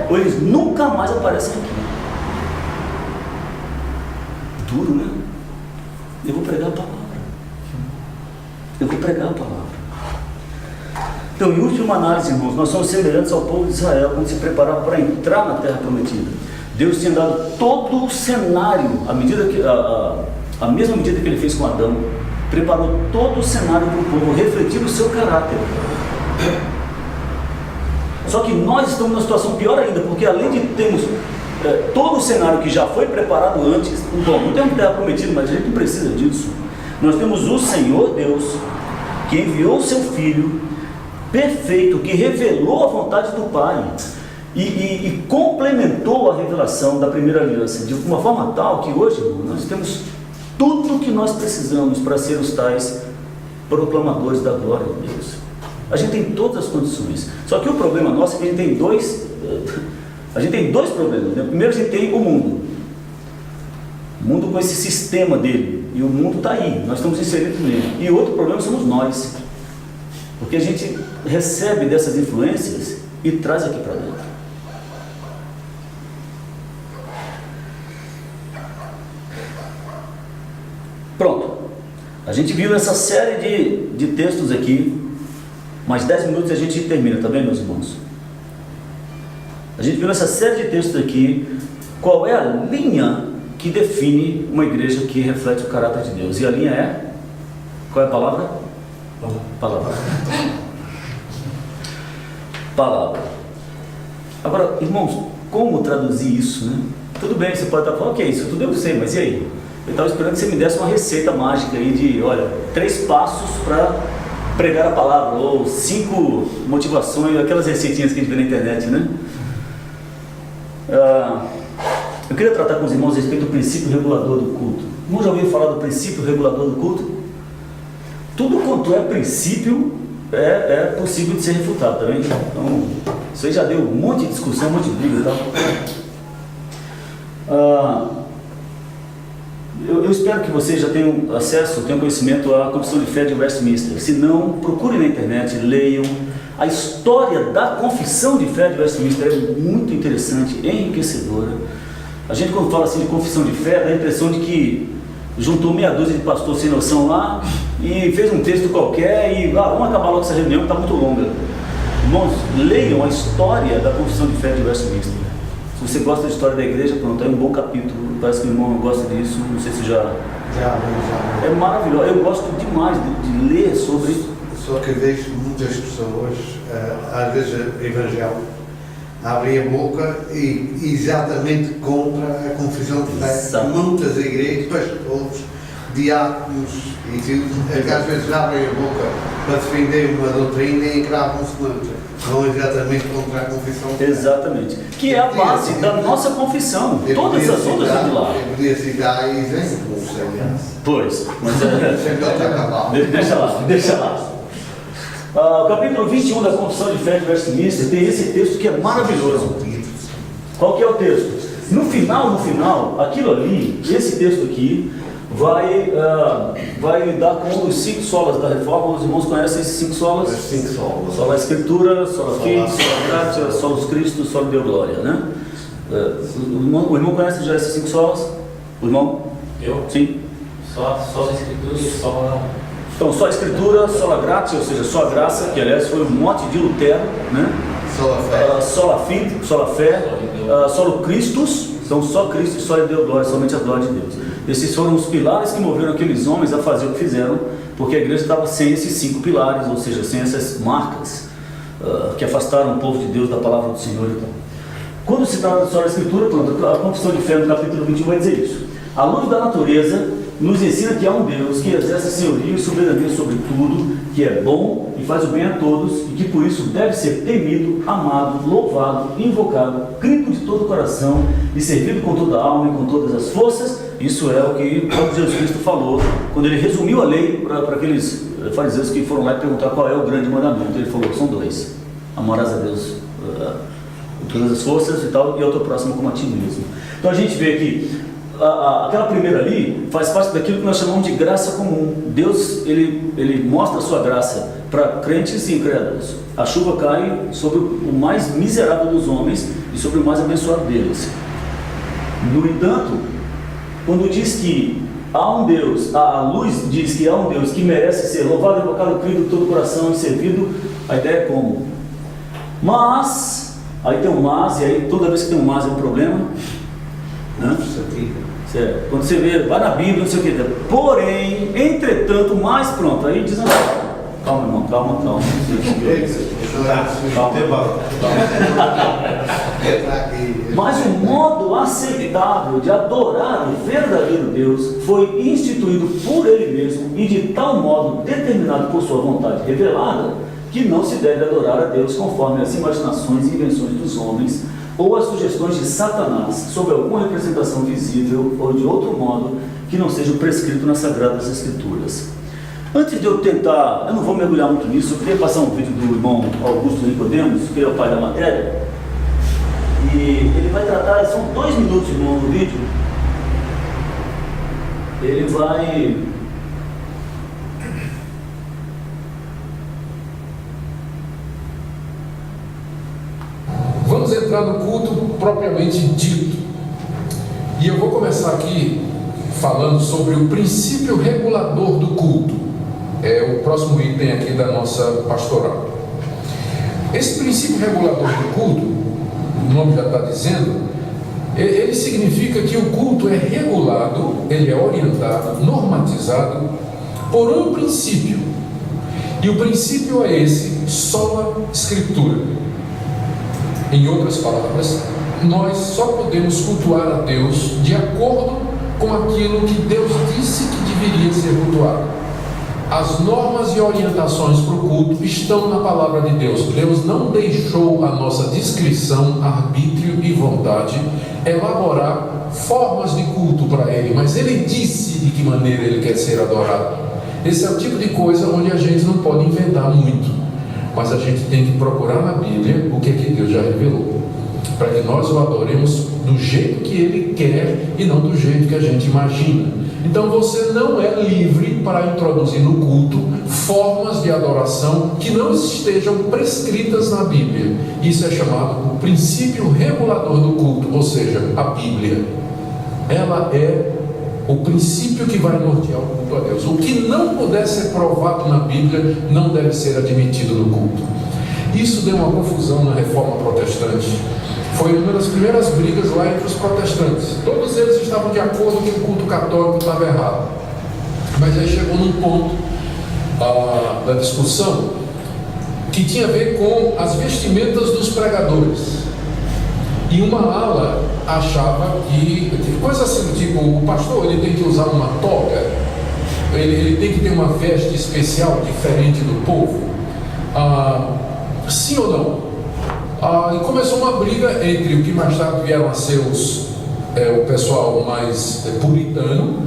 ou eles nunca mais aparecem aqui. Duro, né? Eu vou pregar a palavra. Eu vou pregar a palavra. Então, em última análise, irmãos, nós somos semelhantes ao povo de Israel quando se preparava para entrar na terra prometida. Deus tinha dado todo o cenário, à medida que, a mesma medida que ele fez com Adão, preparou todo o cenário para o povo refletir o seu caráter. Só que nós estamos numa situação pior ainda, porque além de termos todo o cenário que já foi preparado antes, bom, não temos terra prometida, mas a gente não precisa disso. Nós temos o Senhor Deus, que enviou o seu Filho perfeito, que revelou a vontade do Pai e complementou a revelação da primeira aliança de uma forma tal que hoje, irmão, nós temos tudo o que nós precisamos para ser os tais proclamadores da glória de Deus. A gente tem todas as condições. Só que o problema nosso é que a gente tem dois problemas, né? Primeiro, a gente tem o mundo com esse sistema dele, e o mundo está aí, nós estamos inseridos nele. E outro problema somos nós, porque a gente recebe dessas influências e traz aqui para dentro. Pronto, a gente viu essa série de textos aqui, mais 10 minutos e a gente termina, tá bem, meus irmãos? A gente viu nessa série de textos aqui qual é a linha que define uma igreja que reflete o caráter de Deus. E a linha é? Qual é a palavra? Palavra. Palavra. Agora, irmãos, como traduzir isso, né? Tudo bem, você pode estar falando, ok, isso tudo eu sei, mas e aí? Eu estava esperando que você me desse uma receita mágica aí de, olha, 3 passos para pregar a palavra, ou 5 motivações, aquelas receitinhas que a gente vê na internet, né? Eu queria tratar com os irmãos a respeito do princípio regulador do culto. Não já ouviu falar do princípio regulador do culto? Tudo quanto é princípio é possível de ser refutado, tá vendo? Então, isso aí já deu um monte de discussão, um monte de briga e tal. Eu espero que vocês já tenham acesso, tenham conhecimento à Confissão de Fé de Westminster. Se não, procurem na internet, leiam. A história da Confissão de Fé de Westminster é muito interessante, enriquecedora. A gente, quando fala assim de Confissão de Fé, dá a impressão de que juntou meia dúzia de pastores sem noção lá e fez um texto qualquer e vamos acabar logo essa reunião que está muito longa. Irmãos, leiam a história da Confissão de Fé de Westminster. Se você gosta da história da igreja, pronto, é um bom capítulo. Parece que o irmão gosta disso, não sei se já. É maravilhoso, eu gosto demais de ler sobre. Só que vejo muitas pessoas, às vezes evangélicos, abrem a boca e exatamente contra a confissão de fé. Muitas igrejas, depois outros diáconos, e que às vezes abrem a boca para defender uma doutrina e encravam-se noutra. Vão exatamente contra a confissão de fé. Exatamente. Que é a base da nossa confissão. Todas as outras vêm de lá. Eu podia citar exemplos, aliás. Pois, mas deixa lá. O capítulo 21 da Confissão de Fé de Westminster tem esse texto que é maravilhoso. Qual que é o texto? No final, aquilo ali, esse texto aqui, vai lidar com os 5 solas da reforma. Os irmãos conhecem esses 5 solas? 5 solas. Sola Escritura, sola Fide, sola Gratia, solus Christus, sola Deo Glória, né? O irmão conhece já esses 5 solas? O irmão? Eu? Sim. Só a Escritura e sola. Então, só a Escritura, sola Gratia, ou seja, só a graça, que aliás foi o mote de Lutero, né? Sola Fé. Sola Fide, sola Fé, solo Christus, então só Cristo e só Deo Glória, somente a glória de Deus. Esses foram os pilares que moveram aqueles homens a fazer o que fizeram, porque a igreja estava sem esses 5 pilares, ou seja, sem essas marcas que afastaram o povo de Deus da palavra do Senhor. Então, quando se trata da Escritura, pronto, a Confissão de Fé no capítulo 21 vai dizer isso. A luz da natureza nos ensina que há um Deus que exerce senhoria e soberania sobre tudo, que é bom e faz o bem a todos, e que por isso deve ser temido, amado, louvado, invocado, crido de todo o coração e servido com toda a alma e com todas as forças. Isso é o que o próprio Jesus Cristo falou quando ele resumiu a lei para aqueles fariseus que foram lá e perguntaram qual é o grande mandamento. Ele falou, são 2: amarás a Deus com todas as forças e tal, e ao teu próximo como a ti mesmo. Então a gente vê aqui aquela primeira ali faz parte daquilo que nós chamamos de graça comum. Deus, ele mostra a sua graça para crentes e incrédulos. A chuva cai sobre o mais miserável dos homens e sobre o mais abençoado deles. No entanto, quando diz que há um Deus, a luz diz que há um Deus que merece ser louvado, invocado, crido de todo o coração e servido, a ideia é como? Mas, aí tem um mas, e aí toda vez que tem um mas é um problema, né? Certo. Quando você vê, vai na Bíblia, não sei o que, porém, entretanto, mais pronto, aí diz, calma irmão, calma. Mas o modo aceitável de adorar o verdadeiro Deus foi instituído por Ele mesmo e de tal modo determinado por sua vontade revelada, que não se deve adorar a Deus conforme as imaginações e invenções dos homens ou as sugestões de Satanás, sob alguma representação visível ou de outro modo que não seja prescrito nas Sagradas Escrituras. Antes de eu tentar, eu não vou mergulhar muito nisso, eu queria passar um vídeo do irmão Augusto Nicodemos, que é o pai da matéria, e ele vai tratar, são 2 minutos, irmão, no vídeo, ele vai... Vamos entrar no culto propriamente dito. E eu vou começar aqui falando sobre o princípio regulador do culto. É o próximo item aqui da nossa pastoral. Esse princípio regulador do culto, o nome já está dizendo, ele significa que o culto é regulado, ele é orientado, normatizado por um princípio. E o princípio é esse: sola escritura. Em outras palavras, nós só podemos cultuar a Deus de acordo com aquilo que Deus disse que deveria ser cultuado. As normas e orientações para o culto estão na palavra de Deus. Deus não deixou a nossa discrição, arbítrio e vontade elaborar formas de culto para Ele, mas Ele disse de que maneira Ele quer ser adorado. Esse é o tipo de coisa onde a gente não pode inventar muito, mas a gente tem que procurar na Bíblia o que Deus já revelou, para que nós o adoremos do jeito que Ele quer e não do jeito que a gente imagina. Então você não é livre para introduzir no culto formas de adoração que não estejam prescritas na Bíblia. Isso é chamado o princípio regulador do culto, ou seja, a Bíblia. Ela é o princípio que vai nortear o culto a Deus. O que não puder ser provado na Bíblia não deve ser admitido no culto. Isso deu uma confusão na Reforma Protestante. Foi uma das primeiras brigas lá entre os protestantes. Todos eles estavam de acordo que o culto católico estava errado. Mas aí chegou num ponto da discussão que tinha a ver com as vestimentas dos pregadores. E uma ala achava que, coisa assim, tipo, o pastor ele tem que usar uma toga, ele tem que ter uma veste especial, diferente do povo, sim ou não? E começou uma briga entre o que mais tarde vieram a ser o pessoal mais puritano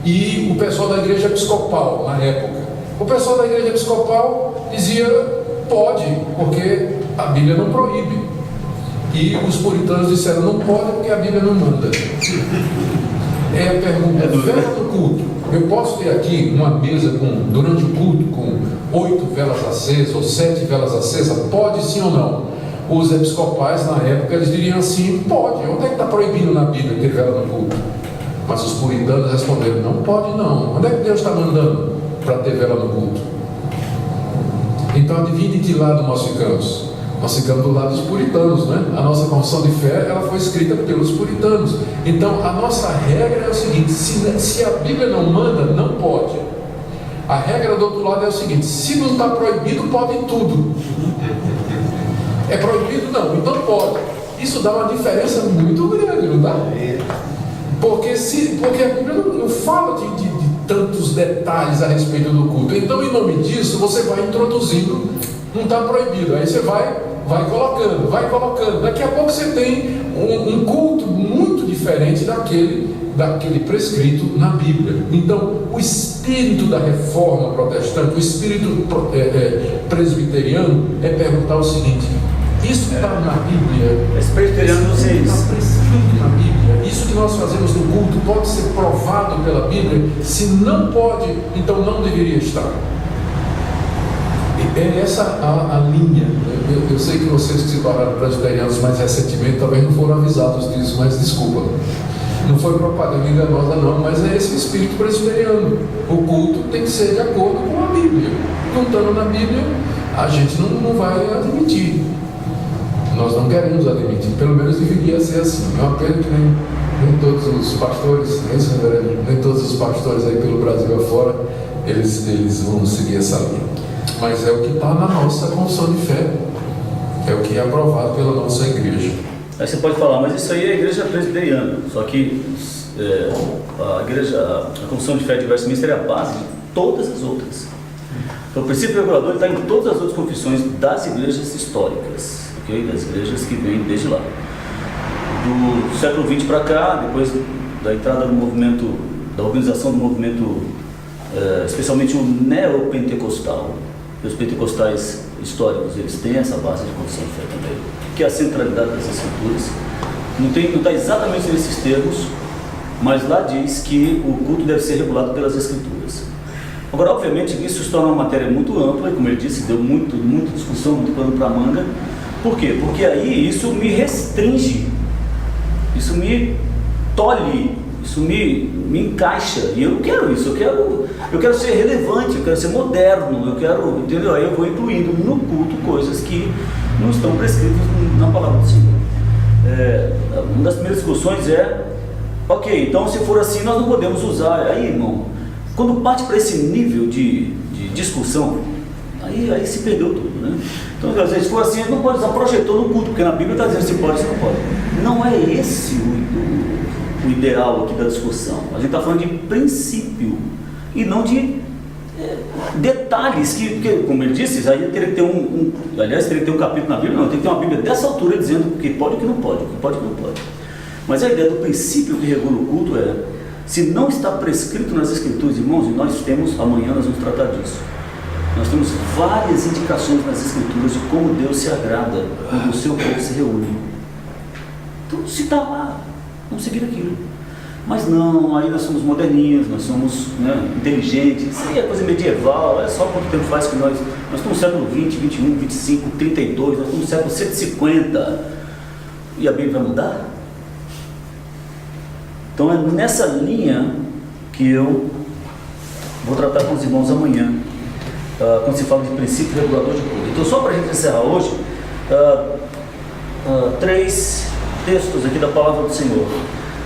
e o pessoal da igreja episcopal na época. O pessoal da igreja episcopal dizia, pode, porque a Bíblia não proíbe. E os puritanos disseram, não pode porque a Bíblia não manda. É a pergunta, vela do culto. Eu posso ter aqui uma mesa durante o culto com 8 velas acesas ou 7 velas acesas? Pode sim ou não? Os episcopais na época eles diriam assim, pode. Onde é que está proibindo na Bíblia ter vela no culto? Mas os puritanos responderam, não pode não. Onde é que Deus está mandando para ter vela no culto? Então adivinhe de que lado nós ficamos? Nós ficamos do lado dos puritanos, né? A nossa confissão de fé, ela foi escrita pelos puritanos. Então, a nossa regra é o seguinte, se a Bíblia não manda, não pode. A regra do outro lado é o seguinte, se não está proibido, pode tudo. É proibido? Não, então pode. Isso dá uma diferença muito grande, não dá? Porque a Bíblia não fala de tantos detalhes a respeito do culto. Então, em nome disso, você vai introduzindo, não está proibido. Aí você vai colocando. Daqui a pouco você tem um culto muito diferente daquele prescrito na Bíblia. Então, o espírito da reforma protestante, o espírito presbiteriano é perguntar o seguinte: isso está na Bíblia? Presbiteriano está prescrito na Bíblia? isso que nós fazemos no culto pode ser provado pela Bíblia? Se não pode, então não deveria estar. É essa a linha. Eu sei que vocês que se tornaram presbiterianos mais recentemente talvez não foram avisados disso, mas desculpa. Não foi propaganda enganosa não, mas é esse o espírito presbiteriano. O culto tem que ser de acordo com a Bíblia. Não estando na Bíblia, a gente não vai admitir. Nós não queremos admitir, pelo menos deveria ser assim. É uma pena que nem todos os pastores, nem todos os pastores aí pelo Brasil afora, eles vão seguir essa linha. Mas é o que está na nossa confissão de fé, é o que é aprovado pela nossa igreja. Aí você pode falar, mas isso aí é a igreja presbiteriana, só que a confissão de fé de Westminster é a base de todas as outras. Então o princípio regulador está em todas as outras confissões das igrejas históricas, okay? Das igrejas que vêm desde lá. Do século XX para cá, depois da entrada do movimento, da organização do movimento, especialmente o neopentecostal, os pentecostais históricos, eles têm essa base de confissão de fé também, que é a centralidade das escrituras. Não está exatamente nesses termos, mas lá diz que o culto deve ser regulado pelas escrituras. Agora, obviamente, isso se torna uma matéria muito ampla, e como ele disse, deu muita discussão, muito pano para a manga. Por quê? Porque aí isso me restringe, isso me tolhe, isso me encaixa, e eu não quero isso, eu quero ser relevante, eu quero ser moderno, entendeu? Aí eu vou incluindo no culto coisas que não estão prescritas na palavra do Senhor. Uma das primeiras discussões ok, então se for assim nós não podemos usar. Aí, irmão, quando parte para esse nível de discussão, aí se perdeu tudo, né? Então, às vezes, se for assim, não pode usar projetor no culto, porque na Bíblia está dizendo se pode, se não pode. Não é esse o ideal aqui da discussão. A gente está falando de princípio e não de detalhes que, como ele disse, aí teria que ter aliás, teria que ter um capítulo na Bíblia, não, tem que ter uma Bíblia dessa altura dizendo o que pode e o que não pode, o que pode e o que não pode. Mas a ideia do princípio que regula o culto se não está prescrito nas Escrituras, irmãos, e amanhã nós vamos tratar disso. Nós temos várias indicações nas Escrituras de como Deus se agrada quando o seu povo se reúne. Então, se está lá, vamos seguir aquilo. Mas não, aí nós somos moderninhos, nós somos inteligentes, isso aí é coisa medieval, olha só quanto tempo faz que nós estamos no século 20, 21, 25, 32, nós estamos no século 150, e a Bíblia vai mudar? Então é nessa linha que eu vou tratar com os irmãos amanhã, quando se fala de princípio regulador de culto. Então, só para a gente encerrar hoje, 3 textos aqui da palavra do Senhor.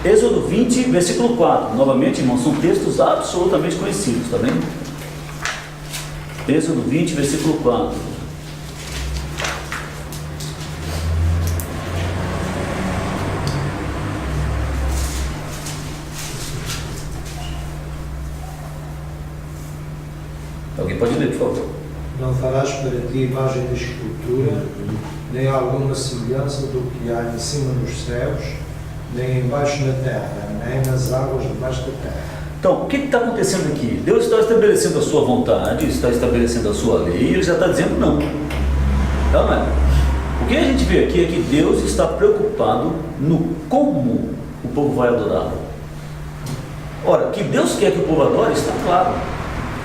Êxodo 20, versículo 4. Novamente, irmãos, são textos absolutamente conhecidos, tá bem? Êxodo 20, versículo 4. Alguém pode ler, por favor? Não farás para ti imagem de escultura, nem alguma semelhança do que há em cima nos céus, nem embaixo na terra, nem nas águas debaixo da terra. Então, o que está acontecendo aqui? Deus está estabelecendo a sua vontade, está estabelecendo a sua lei, e ele já está dizendo não. Então, não é? O que a gente vê aqui é que Deus está preocupado no como o povo vai adorá-lo. Ora, que Deus quer que o povo adore está claro.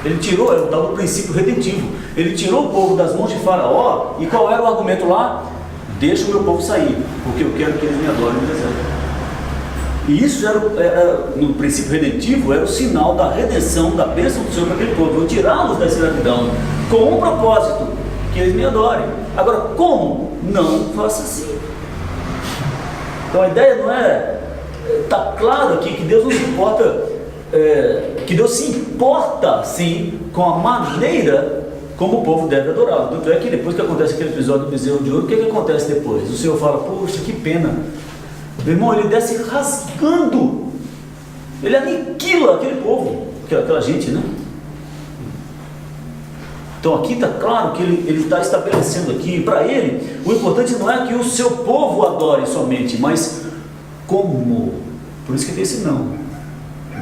Ele tirou, é o tal do princípio redentivo. Ele tirou o povo das mãos de Faraó, e qual era o argumento lá? Deixa o meu povo sair, porque eu quero que eles me adorem no deserto. E isso no princípio redentivo, era o sinal da redenção, da bênção do Senhor para aquele povo. Eu tirá-los da escravidão, com um propósito, que eles me adorem. Agora, como? Não faça assim. Então a ideia não está claro aqui que Deus não se importa, que Deus se importa sim com a maneira como o povo deve adorá-lo. Tanto é que depois que acontece aquele episódio do bezerro de ouro, o que acontece depois? O Senhor fala, poxa, que pena. Meu irmão, ele desce rasgando, ele aniquila aquele povo, aquela gente, né? Então aqui está claro que ele está estabelecendo aqui, para ele, o importante não é que o seu povo adore somente, mas como. Por isso que tem esse não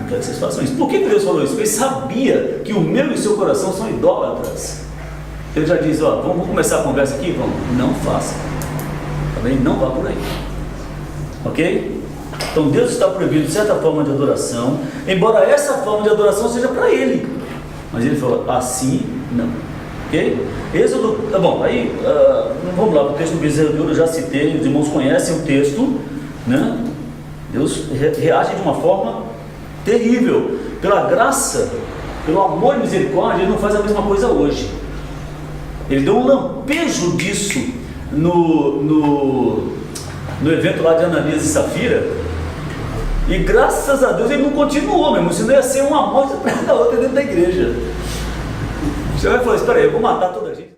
quero que vocês façam isso. Por que Deus falou isso? Porque ele sabia que o meu e o seu coração são idólatras. Ele já diz, vamos começar a conversa aqui? Vamos. Não faça, também não vá por aí. Ok? Então Deus está proibindo certa forma de adoração, embora essa forma de adoração seja para Ele. Mas Ele falou, assim não. Ok? Êxodo, tá bom, aí vamos lá para o texto do bezerro de ouro, eu já citei, os irmãos conhecem o texto, né? Deus reage de uma forma terrível. Pela graça, pelo amor e misericórdia, Ele não faz a mesma coisa hoje. Ele deu um lampejo disso no evento lá de Ananias e Safira, e graças a Deus ele não continuou mesmo, senão ia ser uma morte atrás da outra dentro da igreja. Você vai falar, espera aí, eu vou matar toda a gente.